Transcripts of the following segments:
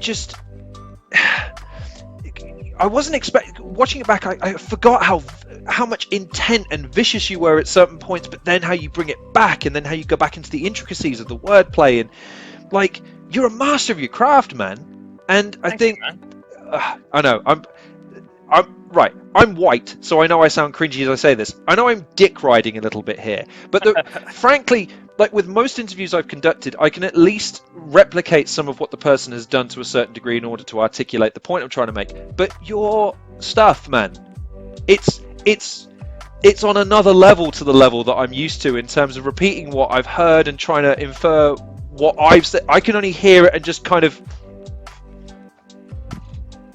Just, I wasn't expecting. Watching it back, I forgot how much intent and vicious you were at certain points, but then how you bring it back, and then how you go back into the intricacies of the wordplay, and like you're a master of your craft, man. And I think, I know I'm right. I'm white, so I know I sound cringy as I say this. I know I'm dick riding a little bit here, but frankly, like with most interviews I've conducted, I can at least replicate some of what the person has done to a certain degree in order to articulate the point I'm trying to make. But your stuff, man, it's on another level to the level that I'm used to in terms of repeating what I've heard and trying to infer what I've said. I can only hear it and just kind of,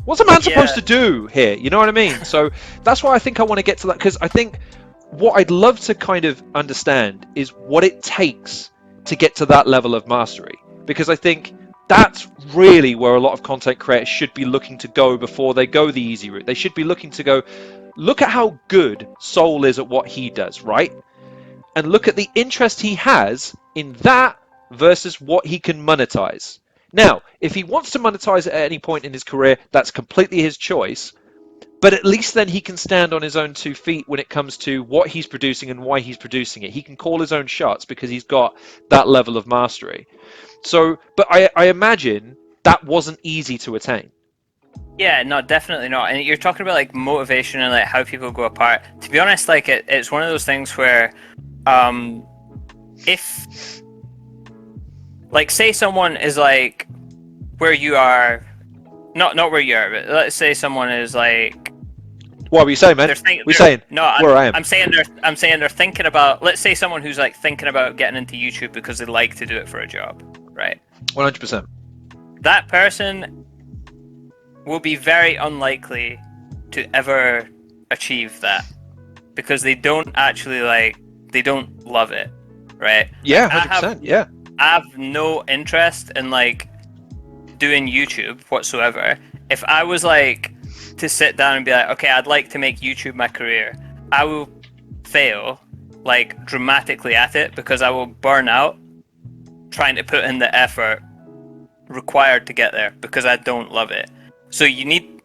what's a man supposed to do here? You know what I mean? So that's why I think I want to get to that, because I think what I'd love to kind of understand is what it takes to get to that level of mastery, because I think that's really where a lot of content creators should be looking to go before they go the easy route. They should be looking to go, look at how good Soul is at what he does, right? And look at the interest he has in that versus what he can monetize. Now, if he wants to monetize it at any point in his career, that's completely his choice. But at least then he can stand on his own 2 feet when it comes to what he's producing and why he's producing it. He can call his own shots because he's got that level of mastery. So, but I imagine that wasn't easy to attain. Yeah, no, definitely not. And you're talking about like motivation and like how people go apart. To be honest, like it's one of those things where, if, like, say someone is like where you are, not where you are, but let's say someone is like. What were you saying, man? We're saying no. Where I am. I'm saying they're thinking about. Let's say someone who's like thinking about getting into YouTube because they like to do it for a job, right? 100%. That person will be very unlikely to ever achieve that because they don't actually they don't love it, right? Yeah, 100%. Yeah. I have no interest in like doing YouTube whatsoever. If I was like to sit down and be like, okay, I'd like to make YouTube my career, I will fail like dramatically at it because I will burn out trying to put in the effort required to get there because I don't love it. So you need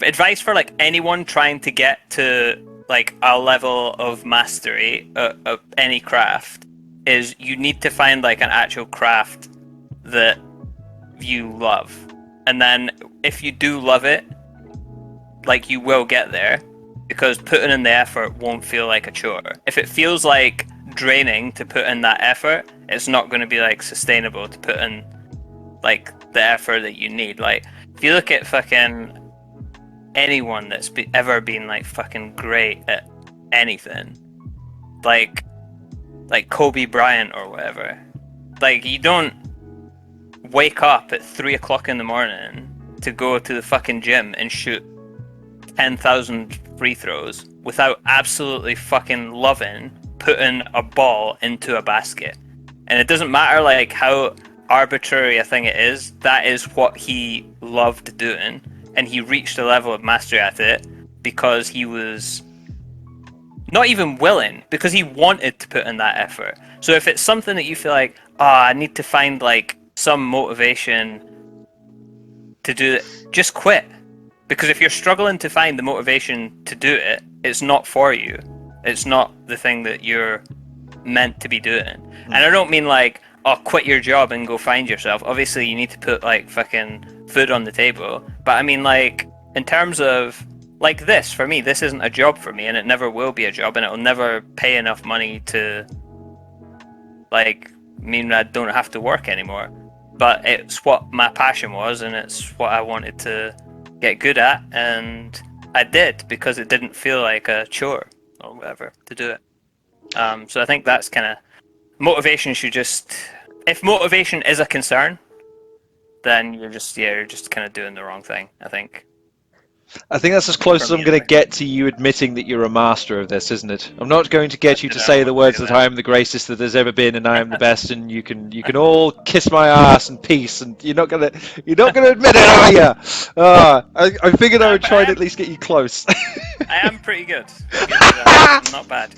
advice for like anyone trying to get to like a level of mastery of any craft is you need to find like an actual craft that you love. And then if you do love it, like you will get there because putting in the effort won't feel like a chore. If it feels like draining to put in that effort, it's not going to be like sustainable to put in like the effort that you need. Like if you look at fucking anyone that's ever been like fucking great at anything, like Kobe Bryant or whatever, like you don't wake up at 3 o'clock in the morning to go to the fucking gym and shoot 10,000 free throws without absolutely fucking loving putting a ball into a basket. And it doesn't matter like how arbitrary a thing it is, that is what he loved doing, and he reached a level of mastery at it because he was not even willing, because he wanted to put in that effort. So if it's something that you feel like, I need to find like some motivation to do it, just quit. Because if you're struggling to find the motivation to do it, it's not for you. It's not the thing that you're meant to be doing. And I don't mean like, quit your job and go find yourself. Obviously you need to put like fucking food on the table. But I mean like, in terms of like this, for me, this isn't a job for me, and it never will be a job, and it'll never pay enough money to like mean I don't have to work anymore. But it's what my passion was, and it's what I wanted to get good at, and I did because it didn't feel like a chore or whatever to do it. So I think that's kind of motivation. Should just, if motivation is a concern, then you're just kind of doing the wrong thing, I think. I think that's as close as I'm going to get to you admitting that you're a master of this, isn't it? I'm not going to get you to say the words that I am the greatest that there's ever been and I am the best, and you can all kiss my ass and peace, and you're not gonna admit it, are you? I figured I would try to at least get you close. I am pretty good. I'll give you that. Not bad.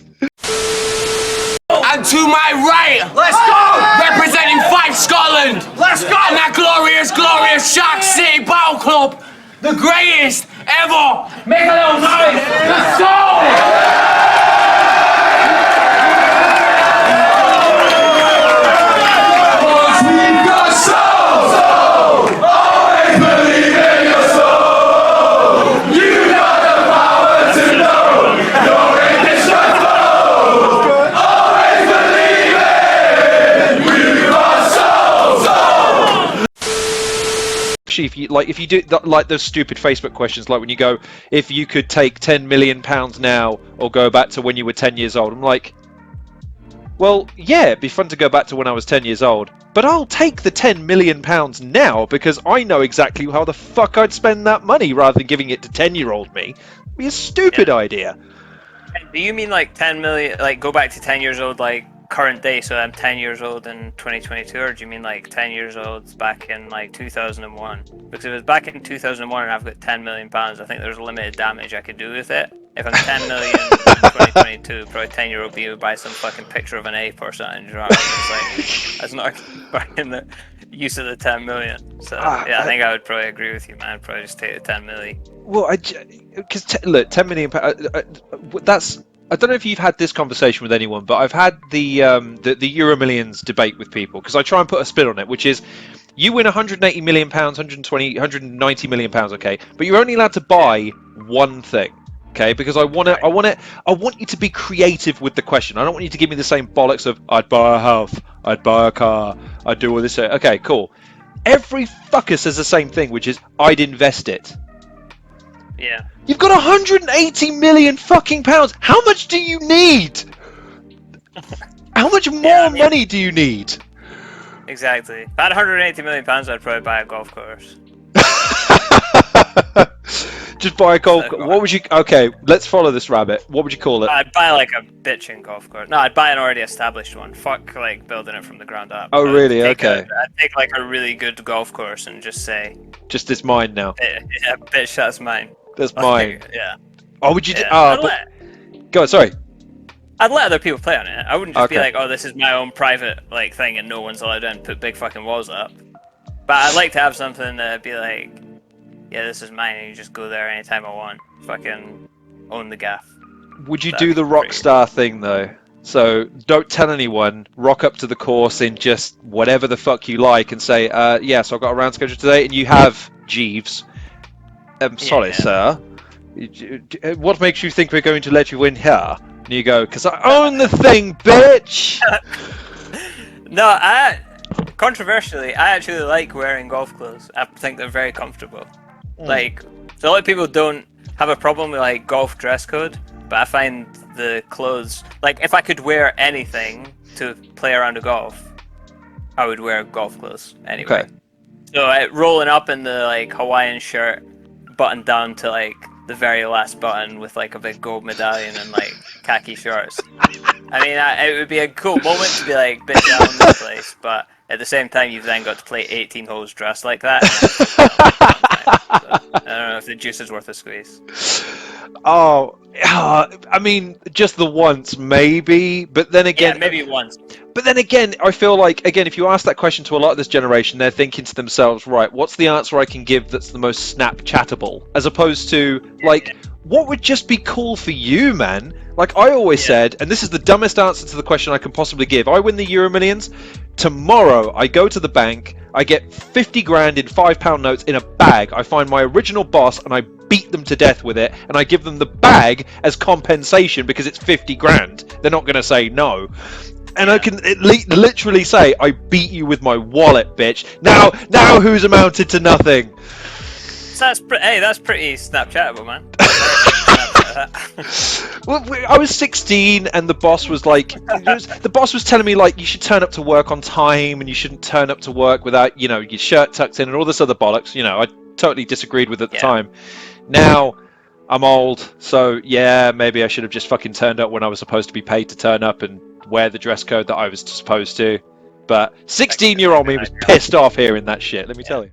And to my right, let's go! Representing 5 Scotland, let's go! And that glorious, glorious Shark City Battle Club, the greatest ever! Make a little noise! The soul! We've got soul! Always believe in your soul! You got the power to know you're indestructible! If you do like those stupid Facebook questions, like when you go, if you could take £10 million now or go back to when you were 10 years old, I'm like, well, yeah, it'd be fun to go back to when I was 10 years old, but I'll take the £10 million now because I know exactly how the fuck I'd spend that money rather than giving it to 10-year-old me. It'd be a stupid idea. Do you mean like 10 million, like go back to 10 years old, like current day, so I'm 10 years old in 2022, or do you mean like 10 years old back in like 2001? Because if it was back in 2001 and I've got 10 million pounds, I think there's limited damage I could do with it. If I'm 10 million in 2022, probably 10-year-old me would buy some fucking picture of an ape or something. You know what I mean? It's like, that's not buying the use of the 10 million. So yeah, I think I would probably agree with you, man. I'd probably just take the 10 million. Well, because look, 10 million. That's. I don't know if you've had this conversation with anyone, but I've had the Euro Millions debate with people because I try and put a spin on it, which is you win 180 million pounds, 190 million pounds, okay, but you're only allowed to buy one thing, okay? Because I want you to be creative with the question. I don't want you to give me the same bollocks of I'd buy a house, I'd buy a car, I'd do all this. Okay, cool. Every fucker says the same thing, which is I'd invest it. Yeah. You've got 180 million fucking pounds. How much do you need? How much more money do you need? Exactly. If I had 180 million pounds, I'd probably buy a golf course. Just buy a golf course. What would you? Okay, let's follow this rabbit. What would you call it? I'd buy like a bitchin' golf course. No, I'd buy an already established one. Fuck like building it from the ground up. Oh really? Okay. I'd take like a really good golf course and just say, just it's mine now. Yeah, bitch, that's mine. That's mine. Yeah. Oh, would you? Yeah. Go on, sorry. I'd let other people play on it. I wouldn't just be Okay. like, oh, this is my own private like thing, and no one's allowed in. Put big fucking walls up. But I'd like to have something that'd be like, yeah, this is mine, and you just go there anytime I want. Fucking own the gaff. Would you do the rock star thing though? So don't tell anyone. Rock up to the course in just whatever the fuck you like, and say, yeah, so I've got a round schedule today, and you have Jeeves. Sorry, sir. What makes you think we're going to let you in here? And you go, because I own the thing, bitch! No, controversially, I actually like wearing golf clothes. I think they're very comfortable. Like, so a lot of people don't have a problem with like golf dress code, but I find the clothes, like if I could wear anything to play around a golf, I would wear golf clothes anyway. Okay. So rolling up in the like Hawaiian shirt, buttoned down to like the very last button with like a big gold medallion and like khaki shorts. I mean, it would be a cool moment to be like, bitch, I own this place, but at the same time, you've then got to play 18 holes dressed like that. I don't know if the juice is worth a squeeze. Oh, I mean, just the once, maybe, but then again... Yeah, maybe once. But then again, I feel like, again, if you ask that question to a lot of this generation, they're thinking to themselves, right, what's the answer I can give that's the most Snapchatable? As opposed to, like, what would just be cool for you, man? Like I always said, and this is the dumbest answer to the question I can possibly give, I win the Euro Millions, tomorrow I go to the bank, I get 50 grand in £5 notes in a bag, I find my original boss and I beat them to death with it, and I give them the bag as compensation because it's 50 grand. They're not going to say no. And I can literally say, I beat you with my wallet, bitch. Now who's amounted to nothing? So that's pretty Snapchatable, man. Well, I was 16 and the boss was like, the boss was telling me like you should turn up to work on time and you shouldn't turn up to work without, your shirt tucked in and all this other bollocks. I totally disagreed with at the time. Now I'm old, so yeah, maybe I should have just fucking turned up when I was supposed to be paid to turn up and wear the dress code that I was supposed to. But 16-year-old me was pissed off hearing that shit, let me tell you.